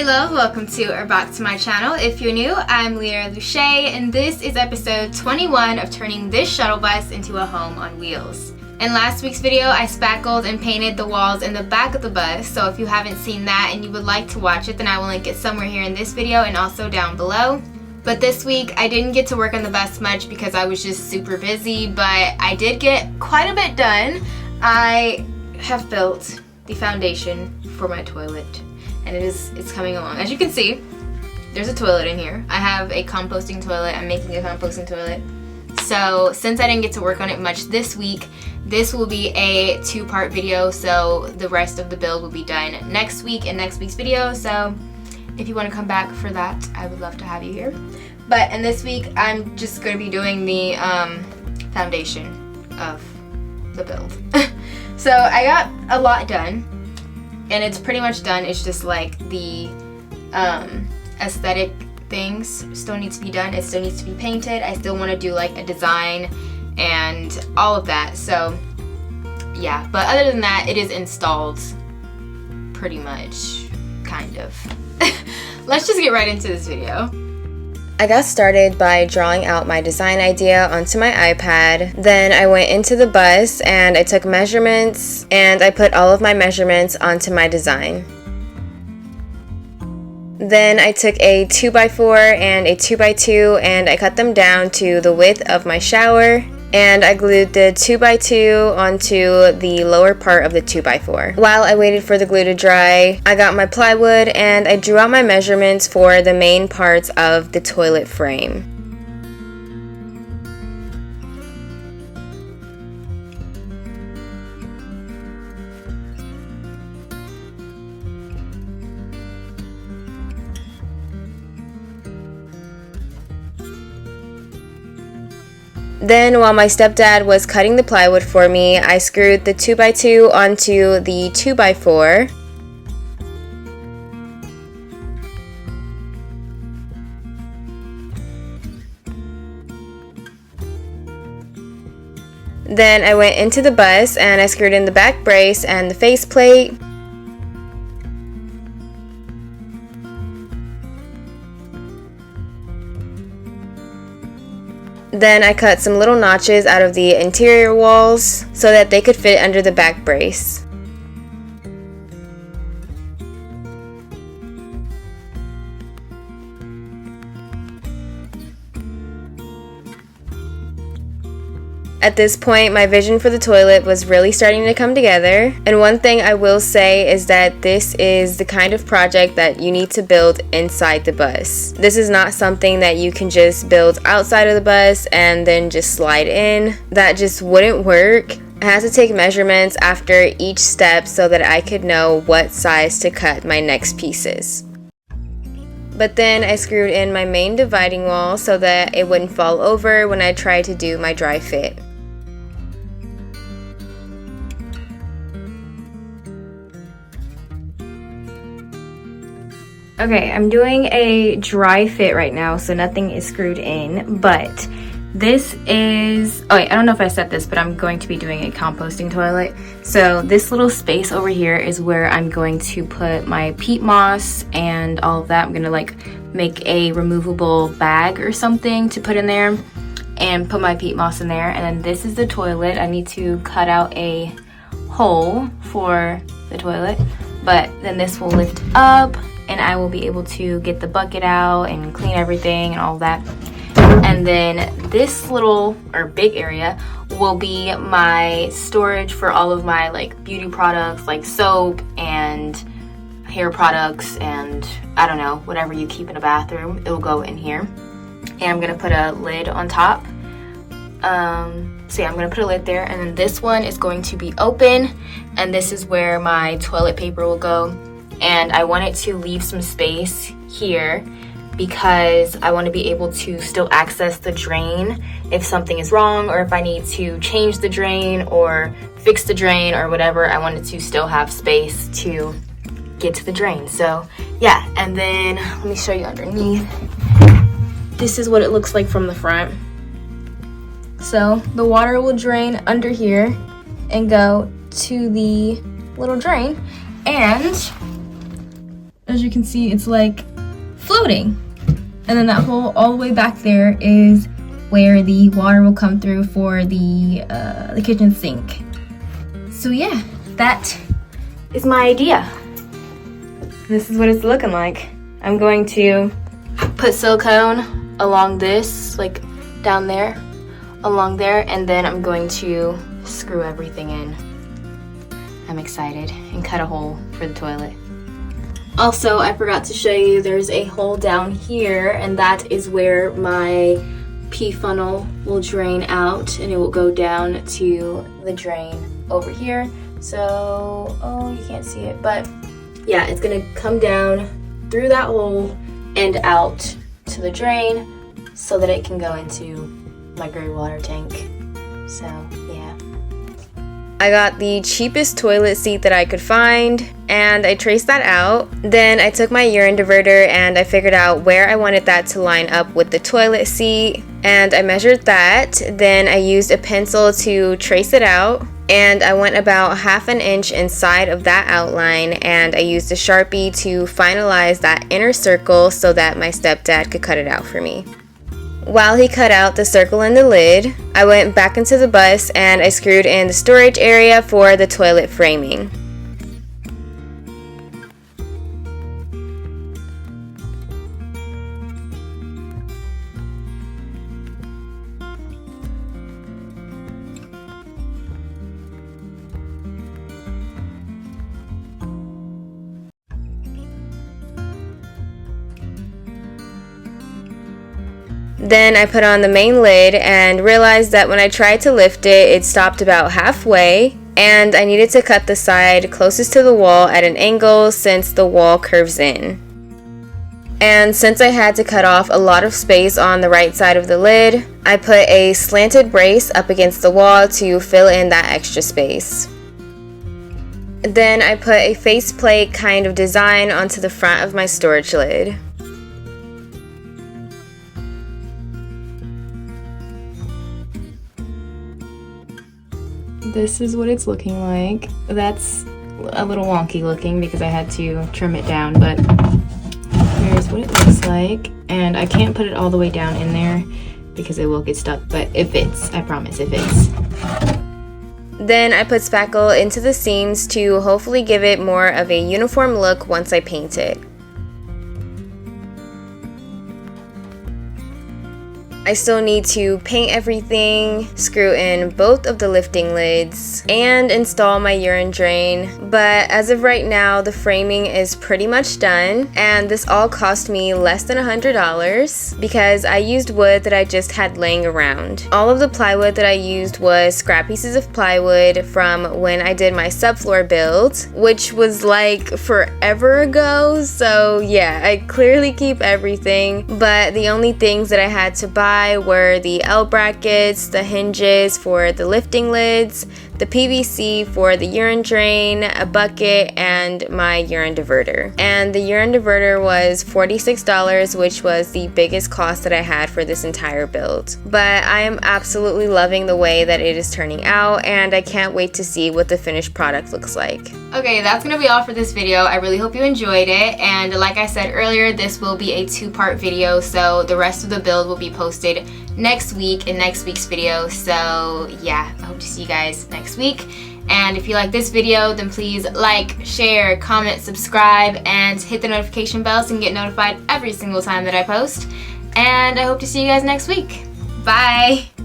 Hey love, welcome to or back to my channel. If you're new, I'm Leah Luche, and this is episode 21 of turning this shuttle bus into a home on wheels. In last week's video, I spackled and painted the walls in the back of the bus, so if you haven't seen that and you would like to watch it, then I will link it somewhere here in this video and also down below. But this week, I didn't get to work on the bus much because I was just super busy, but I did get quite a bit done. I have built the foundation for my toilet, and it's coming along. As you can see, there's a toilet in here. I have a composting toilet. I'm making a composting toilet. So since I didn't get to work on it much this week, this will be a two-part video, so the rest of the build will be done next week in next week's video. So if you want to come back for that, I would love to have you here. But in this week, I'm just going to be doing the foundation of the build. So I got a lot done, and it's pretty much done. It's just like the aesthetic things still need to be done. It still needs to be painted. I still want to do like a design and all of that. So yeah, but other than that, it is installed pretty much, kind of. Let's just get right into this video. I got started by drawing out my design idea onto my iPad. Then I went into the bus and I took measurements, and I put all of my measurements onto my design. Then I took a 2x4 and a 2x2 and I cut them down to the width of my shower, and I glued the 2x2 onto the lower part of the 2x4. While I waited for the glue to dry, I got my plywood and I drew out my measurements for the main parts of the toilet frame. Then while my stepdad was cutting the plywood for me, I screwed the 2x2 onto the 2x4. Then I went into the bus and I screwed in the back brace and the faceplate. Then I cut some little notches out of the interior walls so that they could fit under the back brace. At this point, my vision for the toilet was really starting to come together. And one thing I will say is that this is the kind of project that you need to build inside the bus. This is not something that you can just build outside of the bus and then just slide in. That just wouldn't work. I had to take measurements after each step so that I could know what size to cut my next pieces. But then I screwed in my main dividing wall so that it wouldn't fall over when I tried to do my dry fit. Okay, I'm doing a dry fit right now, so nothing is screwed in, but this is, oh wait, I don't know if I said this, but I'm going to be doing a composting toilet. So this little space over here is where I'm going to put my peat moss and all of that. I'm gonna like make a removable bag or something to put in there and put my peat moss in there. And then this is the toilet. I need to cut out a hole for the toilet, but then this will lift up and I will be able to get the bucket out and clean everything and all that. And then this little or big area will be my storage for all of my like beauty products, like soap and hair products and I don't know, whatever you keep in a bathroom, it'll go in here. And I'm gonna put a lid on top. So yeah, I'm gonna put a lid there, and then this one is going to be open, and this is where my toilet paper will go. And I wanted to leave some space here because I want to be able to still access the drain if something is wrong, or if I need to change the drain or fix the drain or whatever. I wanted to still have space to get to the drain. So yeah, and then let me show you underneath. This is what it looks like from the front. So the water will drain under here and go to the little drain, and as you can see, it's like floating. And then that hole all the way back there is where the water will come through for the kitchen sink. So yeah, that is my idea. This is what it's looking like. I'm going to put silicone along this, like down there, along there, and then I'm going to screw everything in. I'm excited, and cut a hole for the toilet. Also, I forgot to show you, there's a hole down here, and that is where my pee funnel will drain out, and it will go down to the drain over here. So, oh, you can't see it, but yeah, it's gonna come down through that hole and out to the drain so that it can go into my gray water tank. So, yeah. I got the cheapest toilet seat that I could find, and I traced that out. Then I took my urine diverter and I figured out where I wanted that to line up with the toilet seat, and I measured that. Then I used a pencil to trace it out, and I went about 1/2 inch inside of that outline, and I used a Sharpie to finalize that inner circle so that my stepdad could cut it out for me. While he cut out the circle in the lid, I went back into the bus and I screwed in the storage area for the toilet framing. Then I put on the main lid and realized that when I tried to lift it, it stopped about halfway, and I needed to cut the side closest to the wall at an angle since the wall curves in. And since I had to cut off a lot of space on the right side of the lid, I put a slanted brace up against the wall to fill in that extra space. Then I put a faceplate kind of design onto the front of my storage lid. This is what it's looking like. That's a little wonky looking because I had to trim it down, but here's what it looks like. And I can't put it all the way down in there because it will get stuck, but it fits. I promise it fits. Then I put spackle into the seams to hopefully give it more of a uniform look once I paint it. I still need to paint everything, screw in both of the lifting lids, and install my urine drain. But as of right now, the framing is pretty much done, and this all cost me less than $100 because I used wood that I just had laying around. All of the plywood that I used was scrap pieces of plywood from when I did my subfloor build, which was like forever ago. So yeah, I clearly keep everything, but the only things that I had to buy were the L brackets, the hinges for the lifting lids, the PVC for the urine drain, a bucket, and my urine diverter. And the urine diverter was $46, which was the biggest cost that I had for this entire build. But I am absolutely loving the way that it is turning out, and I can't wait to see what the finished product looks like. Okay, that's gonna be all for this video. I really hope you enjoyed it, and like I said earlier, this will be a 2-part video, so the rest of the build will be posted next week in next week's video. So yeah, I hope to see you guys next week. And if you like this video, then please like, share, comment, subscribe, and hit the notification bell so you can get notified every single time that I post. And I hope to see you guys next week. Bye!